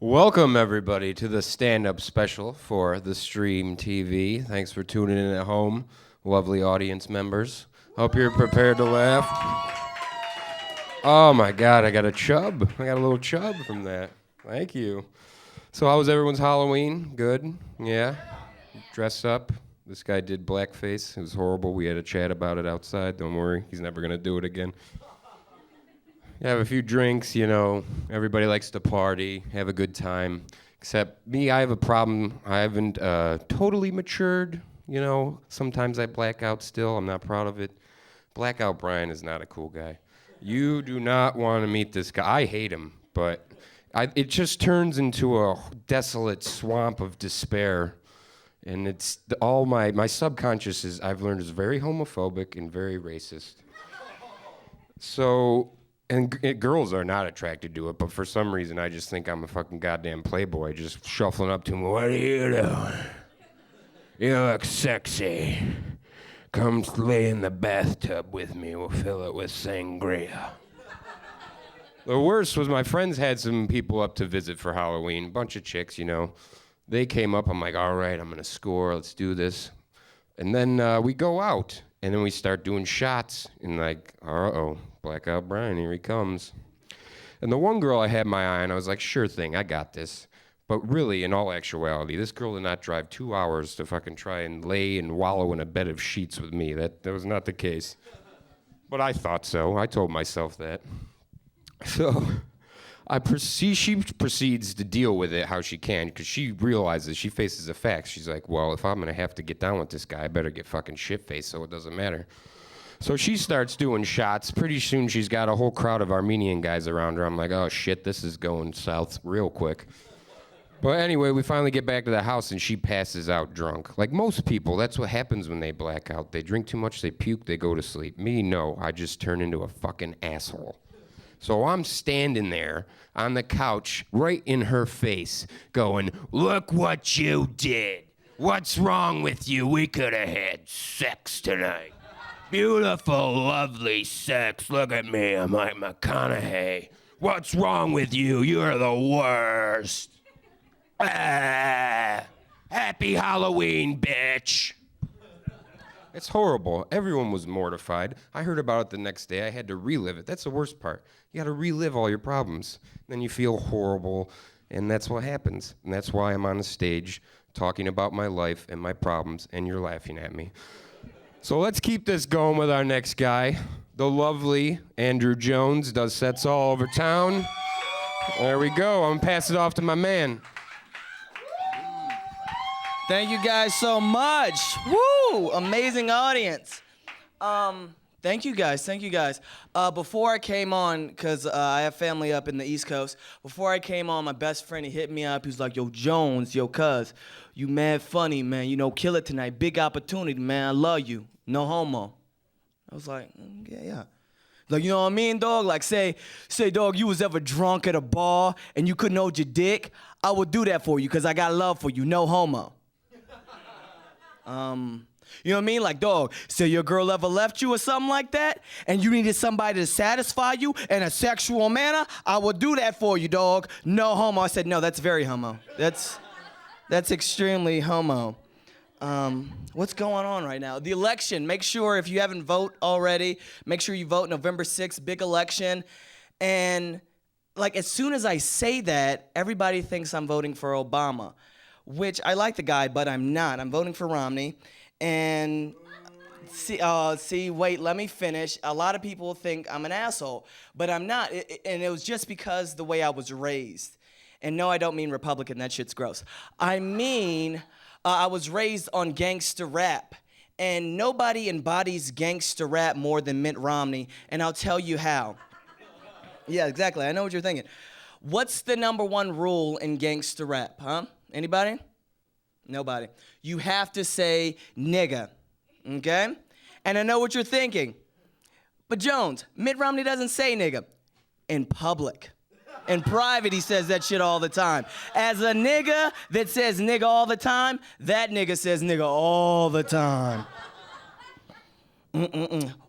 Welcome, everybody, to the stand-up special for the Stream TV. Thanks for tuning in at home, lovely audience members. Hope you're prepared to laugh. Oh, my God, I got a chub. I got a little chub from that. Thank you. So how was everyone's Halloween? Good? Yeah? Dress up? This guy did blackface. It was horrible. We had a chat about it outside. Don't worry. He's never going to do it again. You have a few drinks, you know, everybody likes to party, have a good time. Except me, I have a problem. I haven't totally matured, you know. Sometimes I black out still. I'm not proud of it. Blackout Bryan is not a cool guy. You do not want to meet this guy. I hate him, but it just turns into a desolate swamp of despair. And it's all my subconscious is, I've learned, is very homophobic and very racist. So... And girls are not attracted to it, but for some reason I just think I'm a fucking goddamn playboy just shuffling up to him. What are you doing? You look sexy. Come lay in the bathtub with me. We'll fill it with sangria. The worst was my friends had some people up to visit for Halloween. A bunch of chicks, you know. They came up. I'm like, all right, I'm going to score. Let's do this. And then we go out. And then we start doing shots, and like, uh-oh, Blackout Bryan, here he comes. And the one girl I had my eye on, I was like, sure thing, I got this. But really, in all actuality, this girl did not drive 2 hours to fucking try and lay and wallow in a bed of sheets with me. That was not the case. But I thought so. I told myself that. So she proceeds to deal with it how she can, because she realizes, she faces the facts. She's like, well, if I'm going to have to get down with this guy, I better get fucking shit-faced so it doesn't matter. So she starts doing shots. Pretty soon she's got a whole crowd of Armenian guys around her. I'm like, oh shit, this is going south real quick. But anyway, we finally get back to the house and she passes out drunk. Like most people, that's what happens when they black out. They drink too much, they puke, they go to sleep. Me, no, I just turn into a fucking asshole. So I'm standing there on the couch, right in her face, going, look what you did. What's wrong with you? We could have had sex tonight. Beautiful, lovely sex. Look at me, I'm like McConaughey. What's wrong with you? You're the worst. Ah, happy Halloween, bitch. It's horrible. Everyone was mortified. I heard about it the next day. I had to relive it. That's the worst part. You got to relive all your problems. Then you feel horrible, and that's what happens. And that's why I'm on the stage talking about my life and my problems, and you're laughing at me. So let's keep this going with our next guy. The lovely Andrew Jones does sets all over town. There we go. I'm going to pass it off to my man. Thank you guys so much. Woo! Amazing audience. Thank you guys. Before I came on, because I have family up in the East Coast, before I came on, my best friend, he hit me up. He was like, yo, Jones, yo, cuz, you mad funny, man. You know, kill it tonight. Big opportunity, man. I love you. No homo. I was like, yeah. Like, you know what I mean, dog? Like, say, dog, you was ever drunk at a bar and you couldn't hold your dick? I would do that for you because I got love for you. No homo. You know what I mean? Like, dog, say your girl ever left you or something like that, and you needed somebody to satisfy you in a sexual manner, I would do that for you, dog. No homo. I said, no, that's very homo. That's extremely homo. What's going on right now? The election. Make sure, if you haven't voted already, make sure you vote November 6th, big election. And, like, as soon as I say that, everybody thinks I'm voting for Obama, which I like the guy, but I'm not. I'm voting for Romney. And wait, let me finish. A lot of people think I'm an asshole, but I'm not. And it was just because the way I was raised. And no, I don't mean Republican. That shit's gross. I mean, I was raised on gangster rap. And nobody embodies gangster rap more than Mitt Romney. And I'll tell you how. Yeah, exactly. I know what you're thinking. What's the number one rule in gangster rap, huh? Anybody? Nobody. You have to say nigga, okay? And I know what you're thinking. But Jones, Mitt Romney doesn't say nigga in public. In private, he says that shit all the time. As a nigga that says nigga all the time, that nigga says nigga all the time.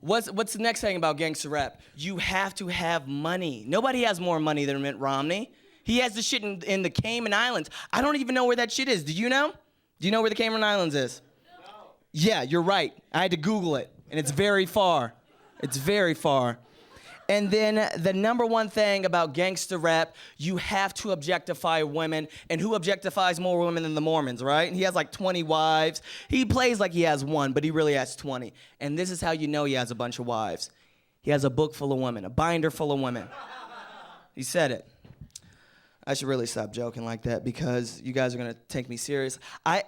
What's the next thing about gangster rap? You have to have money. Nobody has more money than Mitt Romney. He has the shit in the Cayman Islands. I don't even know where that shit is. Do you know? Do you know where the Cayman Islands is? No. Yeah, you're right. I had to Google it, and it's very far. It's very far. And then the number one thing about gangster rap, you have to objectify women. And who objectifies more women than the Mormons, right? And he has like 20 wives. He plays like he has one, but he really has 20. And this is how you know he has a bunch of wives. He has a book full of women, a binder full of women. He said it. I should really stop joking like that because you guys are gonna take me serious. I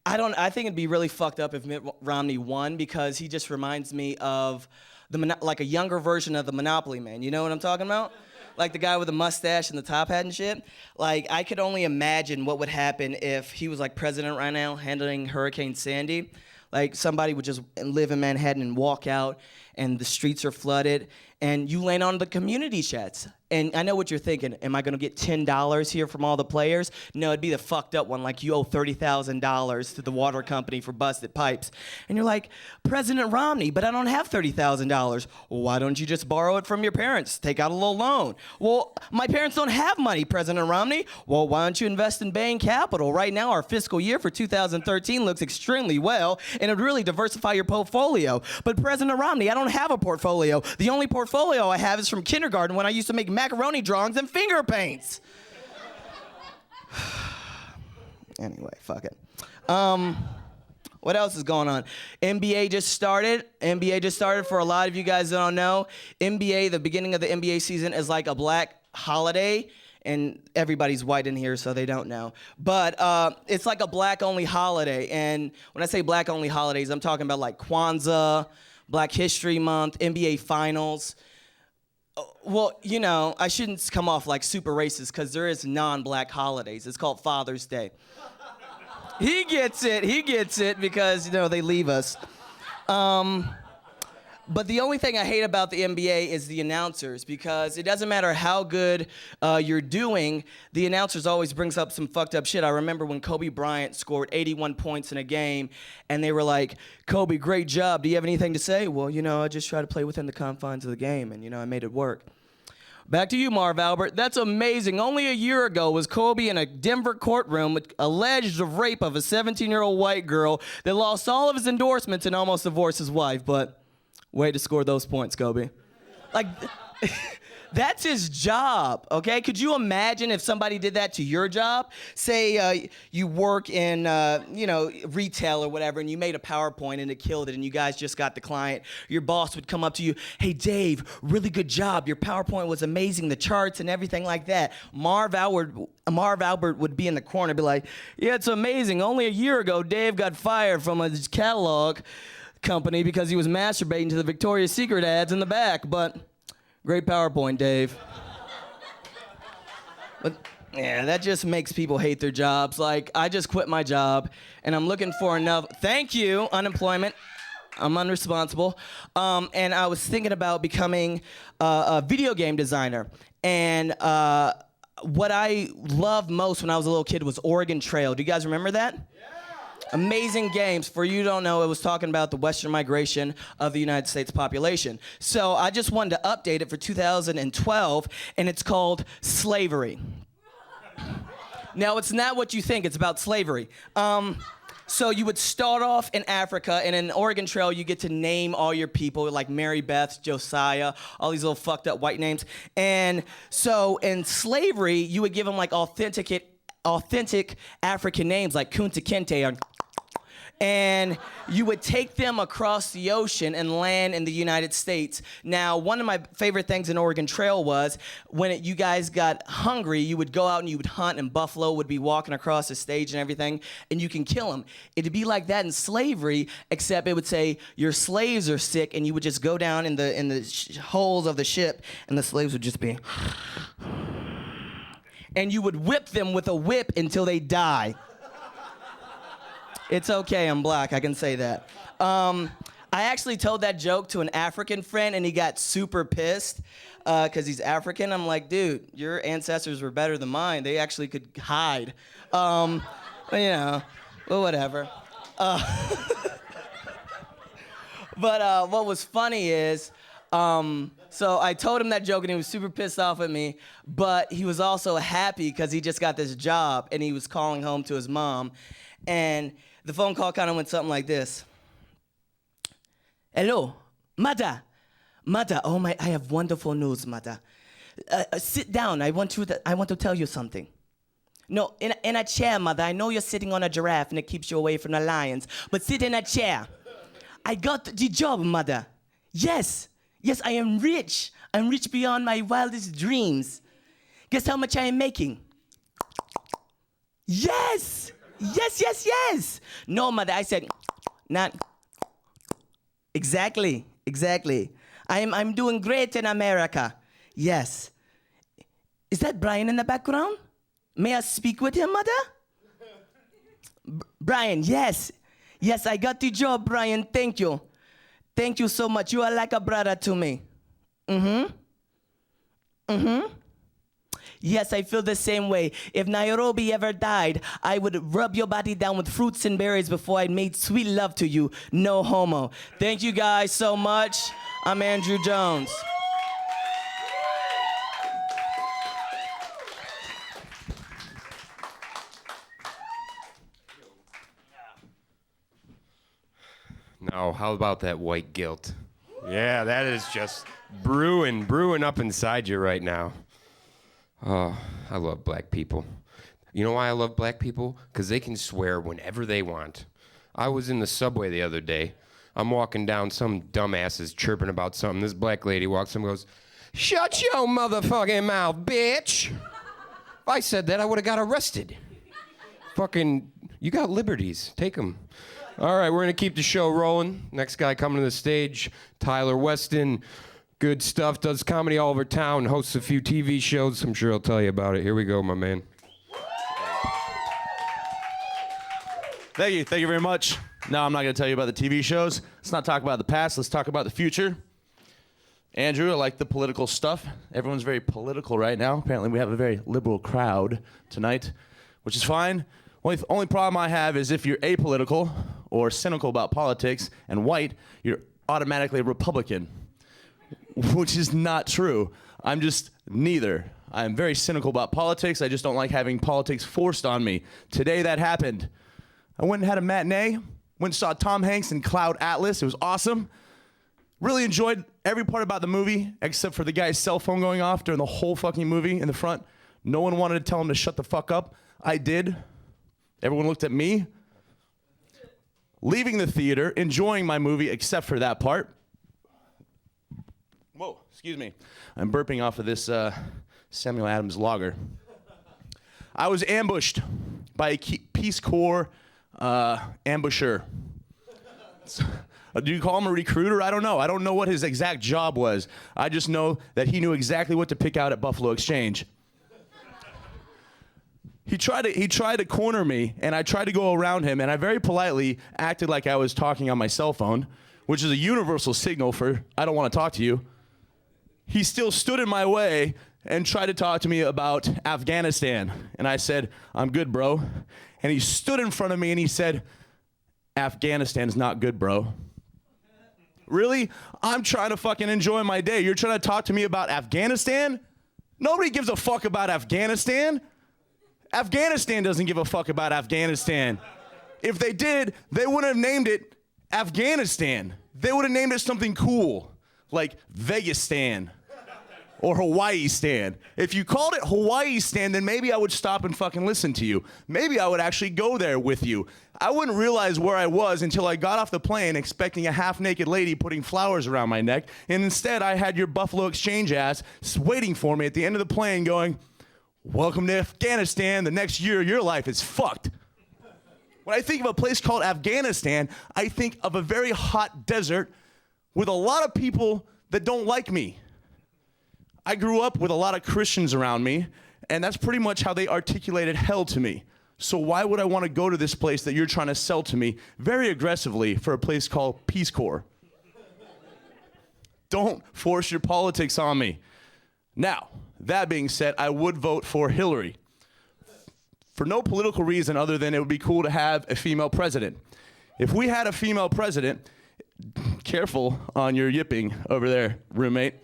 think it'd be really fucked up if Mitt Romney won because he just reminds me of like a younger version of the Monopoly Man. You know what I'm talking about? Like the guy with the mustache and the top hat and shit. Like I could only imagine what would happen if he was like president right now handling Hurricane Sandy. Like somebody would just live in Manhattan and walk out and the streets are flooded and you land on the community chats. And I know what you're thinking. Am I gonna get $10 here from all the players? No, it'd be the fucked up one, like you owe $30,000 to the water company for busted pipes. And you're like, President Romney, but I don't have $30,000. Well, why don't you just borrow it from your parents? Take out a little loan. Well, my parents don't have money, President Romney. Well, why don't you invest in Bain Capital? Right now, our fiscal year for 2013 looks extremely well, and it would really diversify your portfolio. But President Romney, I don't have a portfolio. The only portfolio I have is from kindergarten when I used to make macaroni drawings and finger paints. Anyway, fuck it. What else is going on? NBA just started. NBA just started. For a lot of you guys that don't know, NBA, the beginning of the NBA season is like a black holiday, and everybody's white in here, so they don't know. But it's like a black-only holiday, and when I say black-only holidays, I'm talking about like Kwanzaa, Black History Month, NBA Finals. Well, you know, I shouldn't come off like super racist because there is non-black holidays. It's called Father's Day. He gets it because, you know, they leave us. But the only thing I hate about the NBA is the announcers because it doesn't matter how good you're doing, the announcers always brings up some fucked up shit. I remember when Kobe Bryant scored 81 points in a game and they were like, Kobe, great job. Do you have anything to say? Well, you know, I just try to play within the confines of the game and, you know, I made it work. Back to you, Marv Albert. That's amazing. Only a year ago was Kobe in a Denver courtroom with alleged rape of a 17-year-old white girl that lost all of his endorsements and almost divorced his wife, but way to score those points, Kobe. Like, that's his job, okay? Could you imagine if somebody did that to your job? Say you work in, you know, retail or whatever, and you made a PowerPoint and it killed it, and you guys just got the client. Your boss would come up to you, hey, Dave, really good job. Your PowerPoint was amazing, the charts and everything like that. Marv Albert would be in the corner, be like, yeah, it's amazing. Only a year ago, Dave got fired from a catalog company because he was masturbating to the Victoria's Secret ads in the back, but great PowerPoint, Dave. But yeah, that just makes people hate their jobs. Like, I just quit my job and I'm looking for another. Thank you, unemployment. I'm unresponsible. And I was thinking about becoming a video game designer. And what I loved most when I was a little kid was Oregon Trail. Do you guys remember that? Amazing games. For you who don't know, it was talking about the Western migration of the United States population. So I just wanted to update it for 2012, and it's called Slavery. Now, it's not what you think. It's about slavery. So you would start off in Africa, and in Oregon Trail, you get to name all your people, like Mary Beth, Josiah, all these little fucked up white names. And so in slavery, you would give them like authentic African names like Kunta Kinte or and you would take them across the ocean and land in the United States. Now, one of my favorite things in Oregon Trail was when you guys got hungry, you would go out and you would hunt, and buffalo would be walking across the stage and everything, and you can kill them. It'd be like that in slavery, except it would say your slaves are sick, and you would just go down in the holes of the ship, and the slaves would just be, and you would whip them with a whip until they die. It's okay, I'm black, I can say that. I actually told that joke to an African friend and he got super pissed because he's African. I'm like, dude, your ancestors were better than mine. They actually could hide. But, you know, well, whatever. But what was funny is So I told him that joke and he was super pissed off at me, but he was also happy because he just got this job and he was calling home to his mom. And the phone call kind of went something like this. Hello, Mother. Mother, oh my, I have wonderful news, Mother. Sit down, I want to tell you something. No, in a chair, Mother. I know you're sitting on a giraffe and it keeps you away from the lions, but sit in a chair. I got the job, Mother. Yes, I am rich. I'm rich beyond my wildest dreams. Guess how much I am making? Yes. No, Mother, I said, not. Exactly. I'm doing great in America. Yes. Is that Bryan in the background? May I speak with him, Mother? Bryan, yes. Yes, I got the job, Bryan. Thank you. Thank you so much. You are like a brother to me. Yes, I feel the same way. If Nairobi ever died, I would rub your body down with fruits and berries before I made sweet love to you. No homo. Thank you guys so much. I'm Andrew Jones. Now, how about that white guilt? Yeah, that is just brewing up inside you right now. Oh, I love black people. You know why I love black people? Because they can swear whenever they want. I was in the subway the other day. I'm walking down, some dumbass is chirping about something. This black lady walks in and goes, "Shut your motherfucking mouth, bitch." If I said that, I would have got arrested. Fucking, you got liberties. Take them. All right, we're going to keep the show rolling. Next guy coming to the stage, Tyler Westin. Good stuff, does comedy all over town, hosts a few TV shows. I'm sure he'll tell you about it. Here we go, my man. Thank you very much. No, I'm not going to tell you about the TV shows. Let's not talk about the past. Let's talk about the future. Andrew, I like the political stuff. Everyone's very political right now. Apparently, we have a very liberal crowd tonight, which is fine. Only problem I have is if you're apolitical or cynical about politics and white, you're automatically a Republican, which is not true. I'm just neither. I'm very cynical about politics. I just don't like having politics forced on me. Today that happened. I went and had a matinee, went and saw Tom Hanks in Cloud Atlas. It was awesome. Really enjoyed every part about the movie except for the guy's cell phone going off during the whole fucking movie in the front. No one wanted to tell him to shut the fuck up. I did. Everyone looked at me. Leaving the theater, enjoying my movie except for that part. Whoa, excuse me. I'm burping off of this Samuel Adams lager. I was ambushed by a Peace Corps ambusher. Do you call him a recruiter? I don't know. I don't know what his exact job was. I just know that he knew exactly what to pick out at Buffalo Exchange. He tried to corner me, and I tried to go around him, and I very politely acted like I was talking on my cell phone, which is a universal signal for, I don't want to talk to you. He still stood in my way and tried to talk to me about Afghanistan. And I said, "I'm good, bro." And he stood in front of me and he said, "Afghanistan's not good, bro." Really? I'm trying to fucking enjoy my day. You're trying to talk to me about Afghanistan? Nobody gives a fuck about Afghanistan. Afghanistan doesn't give a fuck about Afghanistan. If they did, they wouldn't have named it Afghanistan. They would have named it something cool, like Vegastan or Hawaii-stan. If you called it Hawaii-stan, then maybe I would stop and fucking listen to you. Maybe I would actually go there with you. I wouldn't realize where I was until I got off the plane expecting a half-naked lady putting flowers around my neck, and instead I had your Buffalo Exchange ass waiting for me at the end of the plane going, "Welcome to Afghanistan. The next year of your life is fucked." When I think of a place called Afghanistan, I think of a very hot desert with a lot of people that don't like me. I grew up with a lot of Christians around me, and that's pretty much how they articulated hell to me. So why would I want to go to this place that you're trying to sell to me very aggressively for a place called Peace Corps? Don't force your politics on me. Now, that being said, I would vote for Hillary. For no political reason other than it would be cool to have a female president. If we had a female president, careful on your yipping over there, roommate.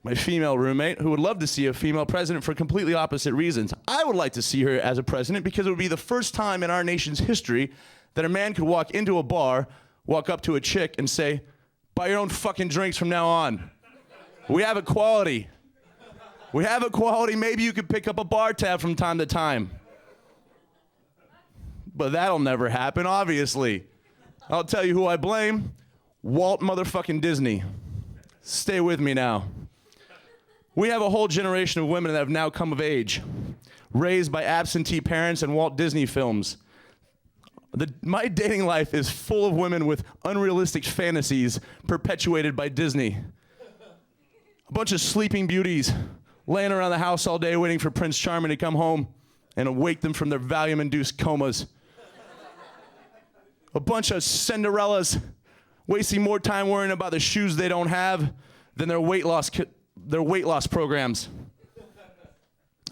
My female roommate, who would love to see a female president for completely opposite reasons. I would like to see her as a president because it would be the first time in our nation's history that a man could walk into a bar, walk up to a chick and say, buy your own fucking drinks from now on. We have equality. We have equality. Maybe you could pick up a bar tab from time to time. But that'll never happen, obviously. I'll tell you who I blame. Walt motherfucking Disney. Stay with me now. We have a whole generation of women that have now come of age, raised by absentee parents and Walt Disney films. My dating life is full of women with unrealistic fantasies perpetuated by Disney. A bunch of sleeping beauties laying around the house all day waiting for Prince Charming to come home and awake them from their Valium-induced comas. A bunch of Cinderellas wasting more time worrying about the shoes they don't have than their weight loss programs.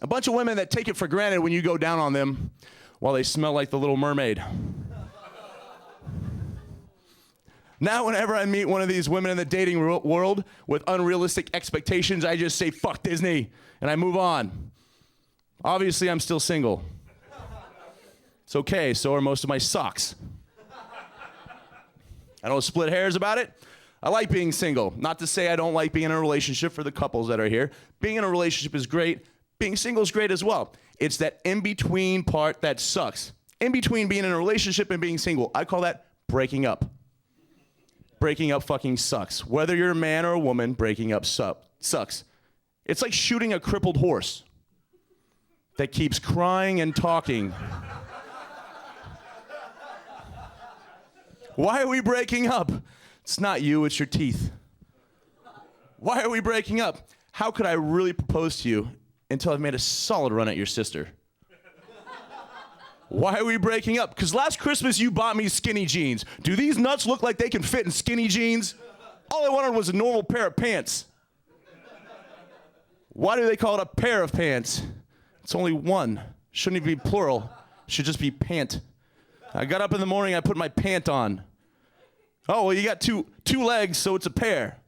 A bunch of women that take it for granted when you go down on them while they smell like the Little Mermaid. Now whenever I meet one of these women in the dating world with unrealistic expectations, I just say, fuck Disney, and I move on. Obviously, I'm still single. It's okay, so are most of my socks. I don't split hairs about it. I like being single. Not to say I don't like being in a relationship for the couples that are here. Being in a relationship is great. Being single is great as well. It's that in-between part that sucks. In between being in a relationship and being single. I call that breaking up. Breaking up fucking sucks. Whether you're a man or a woman, breaking up sucks. It's like shooting a crippled horse that keeps crying and talking. Why are we breaking up? It's not you, it's your teeth. Why are we breaking up? How could I really propose to you until I've made a solid run at your sister? Why are we breaking up? Because last Christmas you bought me skinny jeans. Do these nuts look like they can fit in skinny jeans? All I wanted was a normal pair of pants. Why do they call it a pair of pants? It's only one. Shouldn't even be plural. Should just be pant. I got up in the morning, I put my pant on. Oh, well, you got two legs, so it's a pair.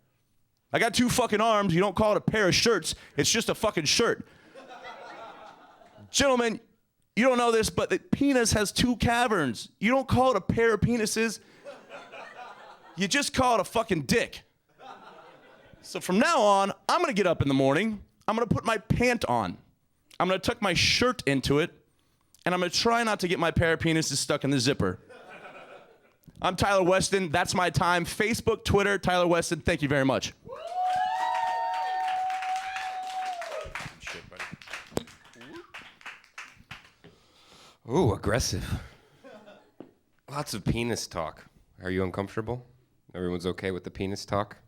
I got 2 fucking arms, you don't call it a pair of shirts, it's just a fucking shirt. Gentlemen, you don't know this, but the penis has 2 caverns. You don't call it a pair of penises. You just call it a fucking dick. So from now on, I'm gonna get up in the morning, I'm gonna put my pant on. I'm gonna tuck my shirt into it, and I'm gonna try not to get my pair of penises stuck in the zipper. I'm Tyler Westin, that's my time. Facebook, Twitter, Tyler Westin, thank you very much. Ooh, aggressive. Lots of penis talk. Are you uncomfortable? Everyone's okay with the penis talk?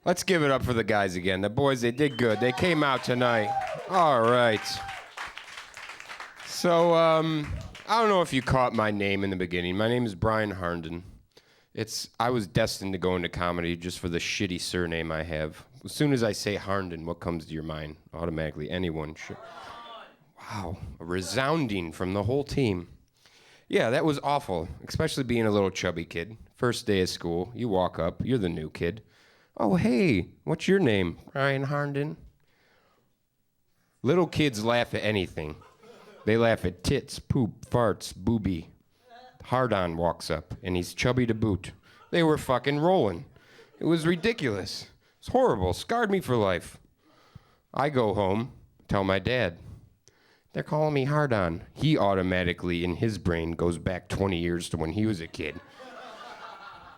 Let's give it up for the guys again. The boys, they did good. They came out tonight. All right. So, I don't know if you caught my name in the beginning. My name is Bryan Harnden. I was destined to go into comedy just for the shitty surname I have. As soon as I say Harnden, what comes to your mind? Automatically, anyone. Wow, a resounding from the whole team. Yeah, that was awful, especially being a little chubby kid. First day of school, you walk up, you're the new kid. Oh, hey, what's your name? Bryan Harnden. Little kids laugh at anything. They laugh at tits, poop, farts, booby. Hard-on walks up, and he's chubby to boot. They were fucking rolling. It was ridiculous. It's horrible. Scarred me for life. I go home, tell my dad. They're calling me hard-on. He automatically, in his brain, goes back 20 years to when he was a kid.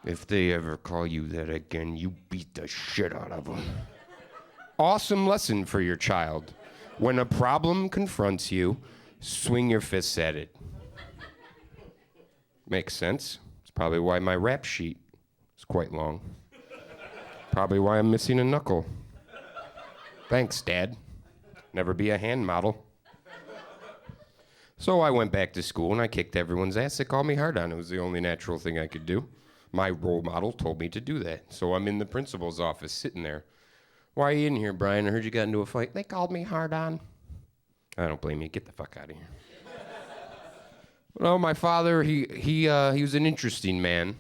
If they ever call you that again, you beat the shit out of them. Awesome lesson for your child. When a problem confronts you, swing your fists at it. Makes sense. It's probably why my rap sheet is quite long. Probably why I'm missing a knuckle. Thanks, Dad. Never be a hand model. So I went back to school and I kicked everyone's ass. They called me hard-on. It was the only natural thing I could do. My role model told me to do that. So I'm in the principal's office sitting there. Why are you in here, Brian? I heard you got into a fight. They called me hard-on. I don't blame you. Get the fuck out of here. Well, my father, he was an interesting man.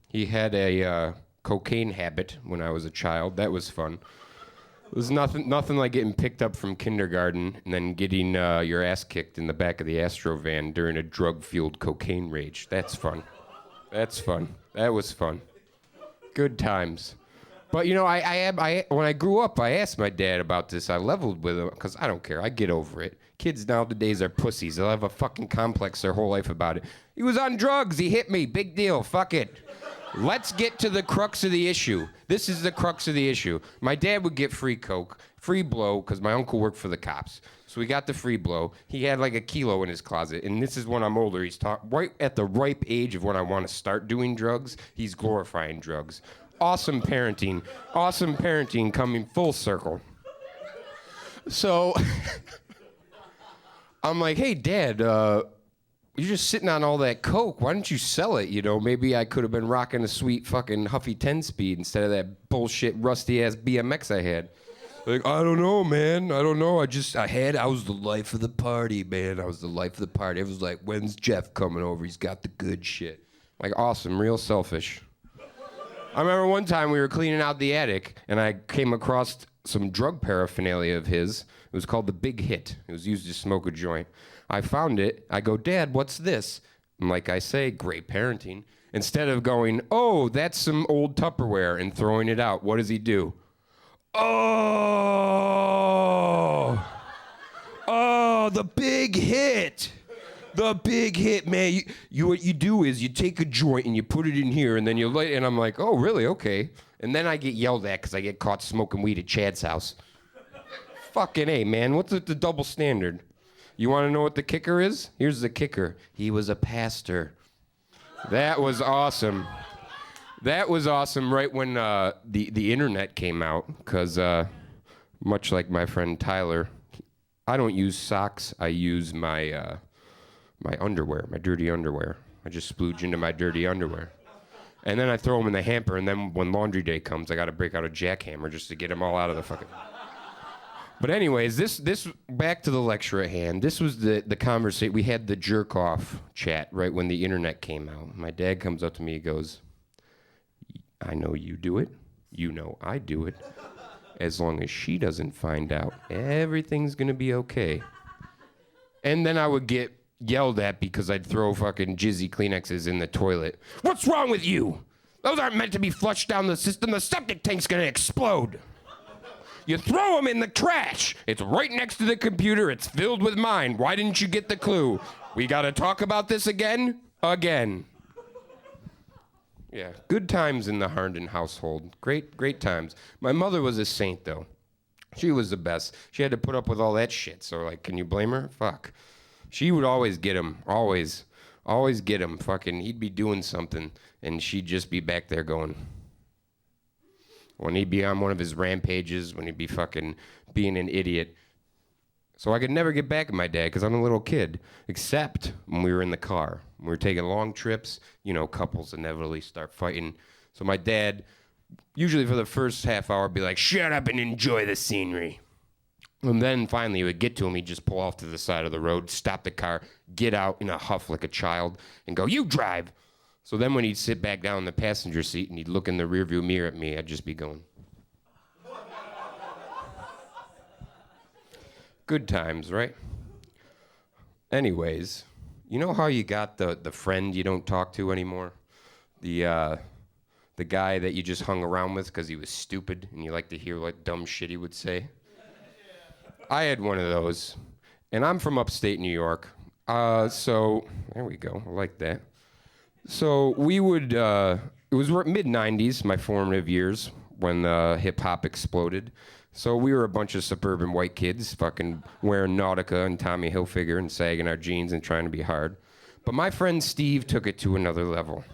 He had a cocaine habit when I was a child. That was fun. It was nothing like getting picked up from kindergarten and then getting your ass kicked in the back of the Astro van during a drug-fueled cocaine rage. That's fun. That's fun. That was fun. Good times. But you know, I when I grew up, I asked my dad about this. I leveled with him because I don't care. I get over it. Kids nowadays are pussies. They'll have a fucking complex their whole life about it. He was on drugs. He hit me. Big deal. Fuck it. Let's get to the crux of the issue. This is the crux of the issue. My dad would get free coke, free blow, because my uncle worked for the cops. So we got the free blow. He had like a kilo in his closet. And this is when I'm older. He's right at the ripe age of when I want to start doing drugs. He's glorifying drugs. Awesome parenting. Awesome parenting coming full circle. So I'm like, hey, Dad, you're just sitting on all that coke. Why don't you sell it? You know, maybe I could have been rocking a sweet fucking Huffy 10-speed instead of that bullshit rusty-ass BMX I had. Like, I don't know, man. I don't know. I was the life of the party, man. I was the life of the party. It was like, when's Jeff coming over? He's got the good shit. Like, awesome, real selfish. I remember one time we were cleaning out the attic, and I came across some drug paraphernalia of his. It was called the Big Hit. It was used to smoke a joint. I found it. I go, Dad, what's this? And like I say, great parenting. Instead of going, oh, that's some old Tupperware, and throwing it out, what does he do? Oh, the Big Hit. The Big Hit, man. What you do is you take a joint and you put it in here, and then you light. And I'm like, oh, really? Okay. And then I get yelled at because I get caught smoking weed at Chad's house. Fucking A, man. What's the double standard? You want to know what the kicker is? Here's the kicker. He was a pastor. That was awesome. That was awesome right when the internet came out, because much like my friend Tyler, I don't use socks. I use my underwear, my dirty underwear. I just splooge into my dirty underwear. And then I throw them in the hamper, and then when laundry day comes, I got to break out a jackhammer just to get them all out of the fucking... But anyways, this back to the lecture at hand. This was the conversation. We had the jerk-off chat right when the internet came out. My dad comes up to me, he goes, I know you do it. You know I do it. As long as she doesn't find out, everything's going to be okay. And then I would get yelled at because I'd throw fucking jizzy Kleenexes in the toilet. What's wrong with you? Those aren't meant to be flushed down the system. The septic tank's going to explode. You throw them in the trash. It's right next to the computer. It's filled with mine. Why didn't you get the clue? We got to talk about this again? Again. Yeah, good times in the Harnden household. Great times. My mother was a saint, though. She was the best. She had to put up with all that shit. So, like, can you blame her? Fuck. She would always get him. Always get him. Fucking, he'd be doing something, and she'd just be back there going... When he'd be on one of his rampages, when he'd be fucking being an idiot. So I could never get back at my dad because I'm a little kid, except when we were in the car. When we were taking long trips, you know, couples inevitably start fighting. So my dad, usually for the first half hour, would be like, shut up and enjoy the scenery. And then finally, he would get to him, he'd just pull off to the side of the road, stop the car, get out in a huff like a child, and go, you drive. So then when he'd sit back down in the passenger seat and he'd look in the rearview mirror at me, I'd just be going. Good times, right? Anyways, you know how you got the friend you don't talk to anymore? The guy that you just hung around with because he was stupid and you like to hear what dumb shit he would say? I had one of those. And I'm from upstate New York. So, there we go. I like that. So we would, it was mid-90s, my formative years, when hip-hop exploded. So we were a bunch of suburban white kids fucking wearing Nautica and Tommy Hilfiger and sagging our jeans and trying to be hard. But my friend Steve took it to another level.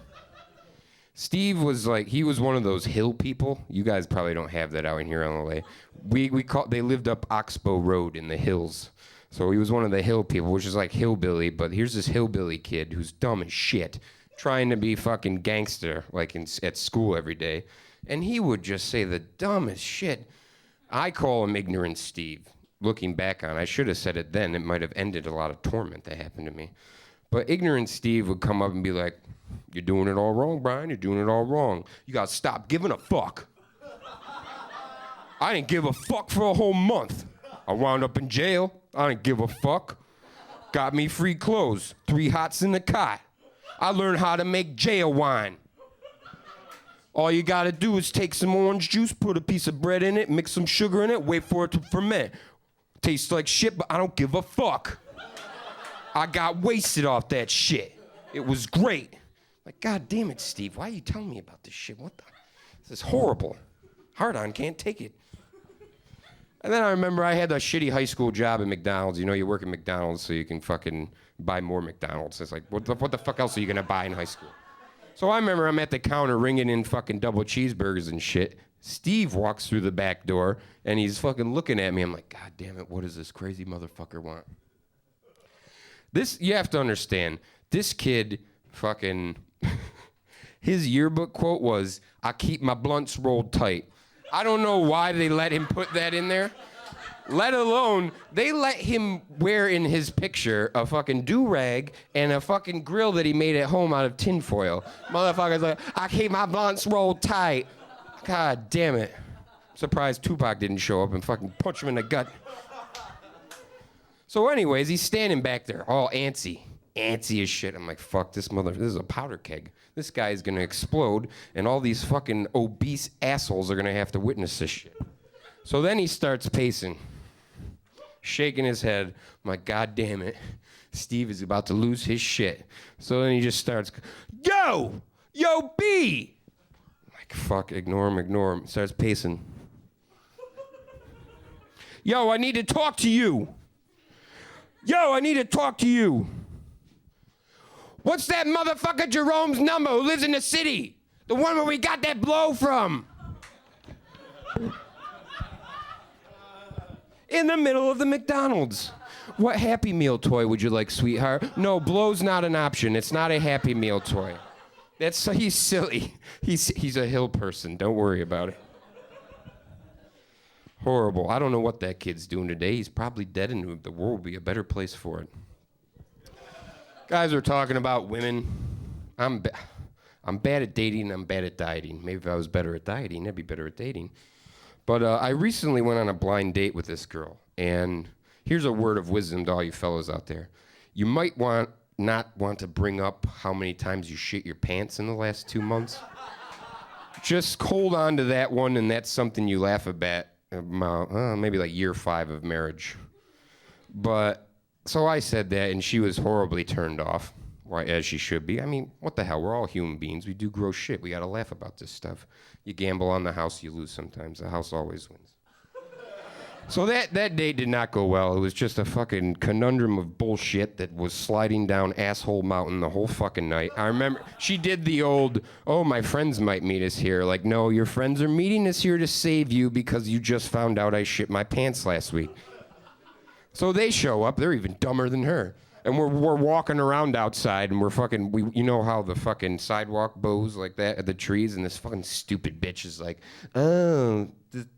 Steve was like, he was one of those hill people. You guys probably don't have that out in here in LA. They lived up Oxbow Road in the hills. So he was one of the hill people, which is like hillbilly, but here's this hillbilly kid who's dumb as shit, trying to be fucking gangster, like at school every day. And he would just say the dumbest shit. I call him Ignorant Steve. Looking back on it, I should have said it then. It might have ended a lot of torment that happened to me. But ignorant Steve would come up and be like, "You're doing it all wrong, Bryan. You're doing it all wrong. You gotta stop giving a fuck." I didn't give a fuck for a whole month. I wound up in jail. I didn't give a fuck. Got me free clothes, 3 hots in the cot. I learned how to make jail wine. All you gotta do is take some orange juice, put a piece of bread in it, mix some sugar in it, wait for it to ferment. Tastes like shit, but I don't give a fuck. I got wasted off that shit. It was great. Like, God damn it, Steve, why are you telling me about this shit? What the? This is horrible. Hard-on can't take it. And then I remember I had a shitty high school job at McDonald's. You know, you work at McDonald's so you can fucking buy more McDonald's. It's like, what the fuck else are you gonna buy in high school? So I remember I'm at the counter ringing in fucking double cheeseburgers and shit. Steve walks through the back door and he's fucking looking at me. I'm like, God damn it, what does this crazy motherfucker want? This, you have to understand, this kid fucking, his yearbook quote was, "I keep my blunts rolled tight." I don't know why they let him put that in there. Let alone, they let him wear in his picture a fucking do-rag and a fucking grill that he made at home out of tinfoil. Motherfucker's like, "I keep my blunts rolled tight." God damn it. I'm surprised Tupac didn't show up and fucking punch him in the gut. So anyways, he's standing back there, all antsy as shit. I'm like, fuck this is a powder keg. This guy is gonna explode, and all these fucking obese assholes are gonna have to witness this shit. So then he starts pacing, shaking his head. I'm like, God damn it, Steve is about to lose his shit. So then he just starts, yo, B! I'm like, fuck, ignore him. Starts pacing. Yo, I need to talk to you. What's that motherfucker Jerome's number who lives in the city? The one where we got that blow from. In the middle of the McDonald's. What Happy Meal toy would you like, sweetheart? No, blow's not an option. It's not a Happy Meal toy. He's silly. He's a hill person. Don't worry about it. Horrible. I don't know what that kid's doing today. He's probably dead and the world will be a better place for it. Guys are talking about women. I'm bad at dating, I'm bad at dieting. Maybe if I was better at dieting, I'd be better at dating. But I recently went on a blind date with this girl. And here's a word of wisdom to all you fellows out there. You might not want to bring up how many times you shit your pants in the last 2 months. Just hold on to that one, and that's something you laugh about maybe like year 5 of marriage. But so I said that, and she was horribly turned off, as she should be. I mean, what the hell? We're all human beings. We do gross shit. We gotta laugh about this stuff. You gamble on the house, you lose sometimes. The house always wins. So that date did not go well. It was just a fucking conundrum of bullshit that was sliding down asshole mountain the whole fucking night. I remember she did the old, "Oh, my friends might meet us here." Like, no, your friends are meeting us here to save you because you just found out I shit my pants last week. So they show up. They're even dumber than her. And we're walking around outside, and you know how the fucking sidewalk bows like that at the trees, and this fucking stupid bitch is like, "Oh,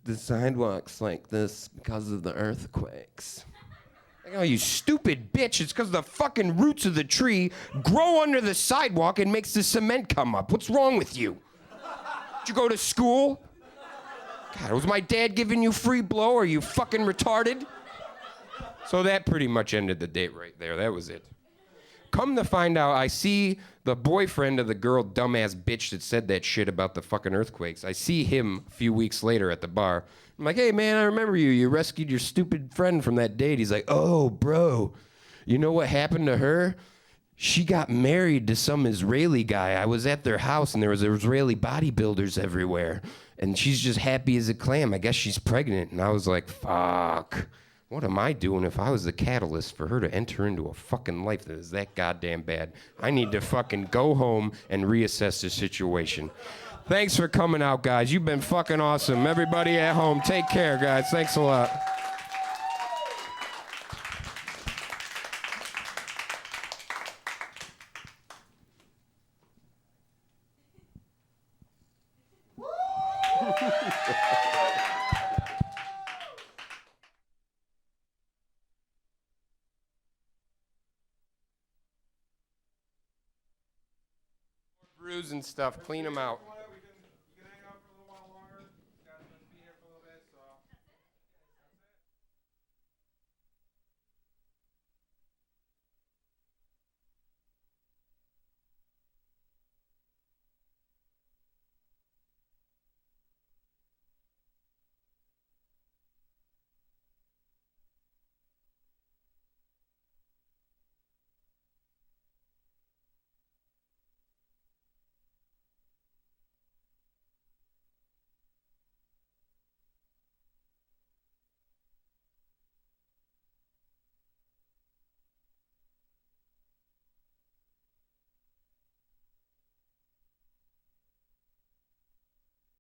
the sidewalk's like this because of the earthquakes." Like, oh, you stupid bitch, it's because the fucking roots of the tree grow under the sidewalk and makes the cement come up. What's wrong with you? Did you go to school? God, was my dad giving you free blow? Are you fucking retarded? So that pretty much ended the date right there. That was it. Come to find out, I see the boyfriend of the girl dumbass bitch that said that shit about the fucking earthquakes. I see him a few weeks later at the bar. I'm like, "Hey man, I remember you. You rescued your stupid friend from that date." He's like, "Oh, bro, you know what happened to her? She got married to some Israeli guy. I was at their house and there was Israeli bodybuilders everywhere. And she's just happy as a clam. I guess she's pregnant." And I was like, fuck. What am I doing if I was the catalyst for her to enter into a fucking life that is that goddamn bad? I need to fucking go home and reassess the situation. Thanks for coming out, guys. You've been fucking awesome. Everybody at home, take care, guys. Thanks a lot. losing stuff. Clean them out.